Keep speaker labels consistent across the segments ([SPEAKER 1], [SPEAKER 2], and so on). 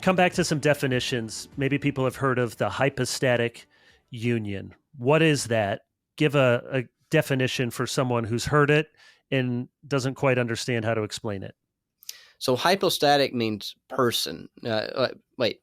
[SPEAKER 1] come back to some definitions. Maybe people have heard of the hypostatic union. What is that? Give a definition for someone who's heard it and doesn't quite understand how to explain it.
[SPEAKER 2] So hypostatic means person. Wait,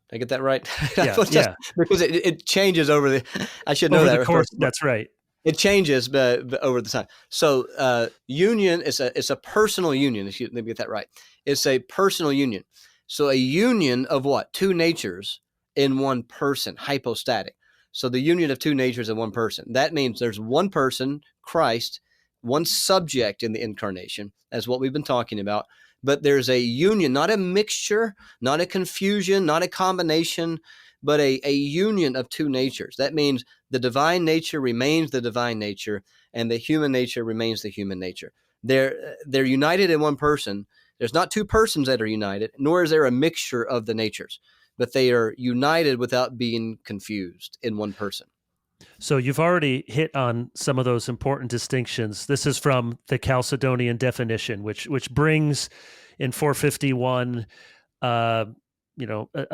[SPEAKER 2] did I get that right?
[SPEAKER 1] Yeah, yeah.
[SPEAKER 2] Because it changes over the. I should know
[SPEAKER 1] Over the
[SPEAKER 2] that
[SPEAKER 1] course,
[SPEAKER 2] first.
[SPEAKER 1] that's right.
[SPEAKER 2] It changes but over the time. So union is a personal union. Let me get that right. It's a personal union. So a union of what? Two natures in one person, hypostatic. So the union of two natures in one person. That means there's one person, Christ, one subject in the incarnation. That's what we've been talking about. But there's a union, not a mixture, not a confusion, not a combination, but a union of two natures. That means the divine nature remains the divine nature, and the human nature remains the human nature. They're united in one person. There's not two persons that are united, nor is there a mixture of the natures, but they are united without being confused in one person.
[SPEAKER 1] So you've already hit on some of those important distinctions. This is from the Chalcedonian definition, which brings in 451, a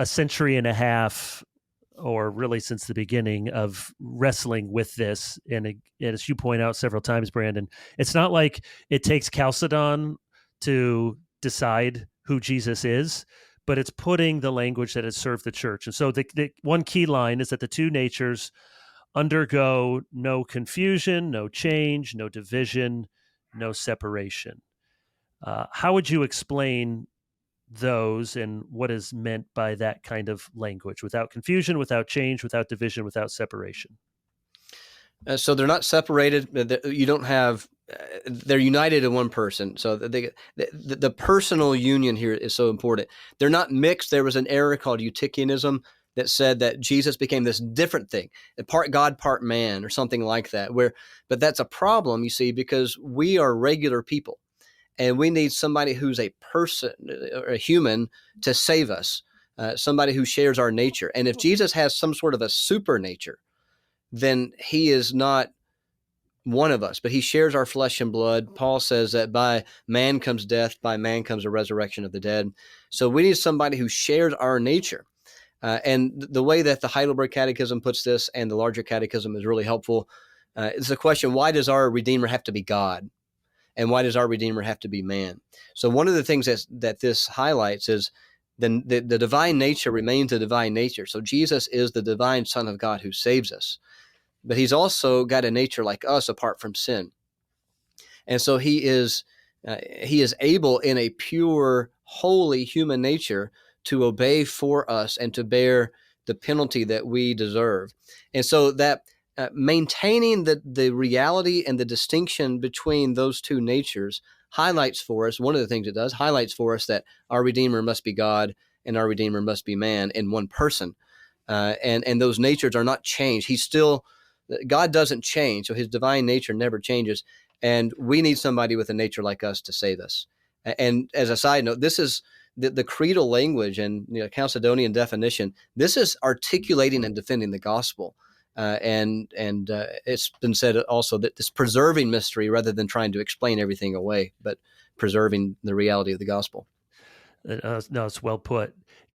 [SPEAKER 1] century and a half, or really since the beginning of wrestling with this. And as you point out several times, Brandon, it's not like it takes Chalcedon to decide who Jesus is, but it's putting the language that has served the church. And so the one key line is that the two natures undergo no confusion, no change, no division, no separation. How would you explain those and what is meant by that kind of language? Without confusion, without change, without division, without separation.
[SPEAKER 2] So they're not separated. You don't have. They're united in one person. So the personal union here is so important. They're not mixed. There was an error called Eutychianism that said that Jesus became this different thing, part God, part man, or something like that. But that's a problem, you see, because we are regular people, and we need somebody who's a person, or a human, to save us. Somebody who shares our nature. And if Jesus has some sort of a super nature, then he is not one of us, but he shares our flesh and blood. Paul says that by man comes death, by man comes the resurrection of the dead. So we need somebody who shares our nature. And the way that the Heidelberg Catechism puts this and the larger catechism is really helpful. It's the question, why does our Redeemer have to be God? And why does our Redeemer have to be man? So one of the things that this highlights is the divine nature remains the divine nature. So Jesus is the divine Son of God who saves us. But he's also got a nature like us apart from sin. And so he is able in a pure, holy human nature to obey for us and to bear the penalty that we deserve. And so that maintaining the reality and the distinction between those two natures highlights for us, one of the things it does, highlights for us that our Redeemer must be God and our Redeemer must be man in one person. And those natures are not changed. God doesn't change, so his divine nature never changes. And we need somebody with a nature like us to save us. And as a side note, this is the creedal language and Chalcedonian definition. This is articulating and defending the gospel. And it's been said also that this preserving mystery rather than trying to explain everything away, but preserving the reality of the gospel.
[SPEAKER 1] No, it's well put.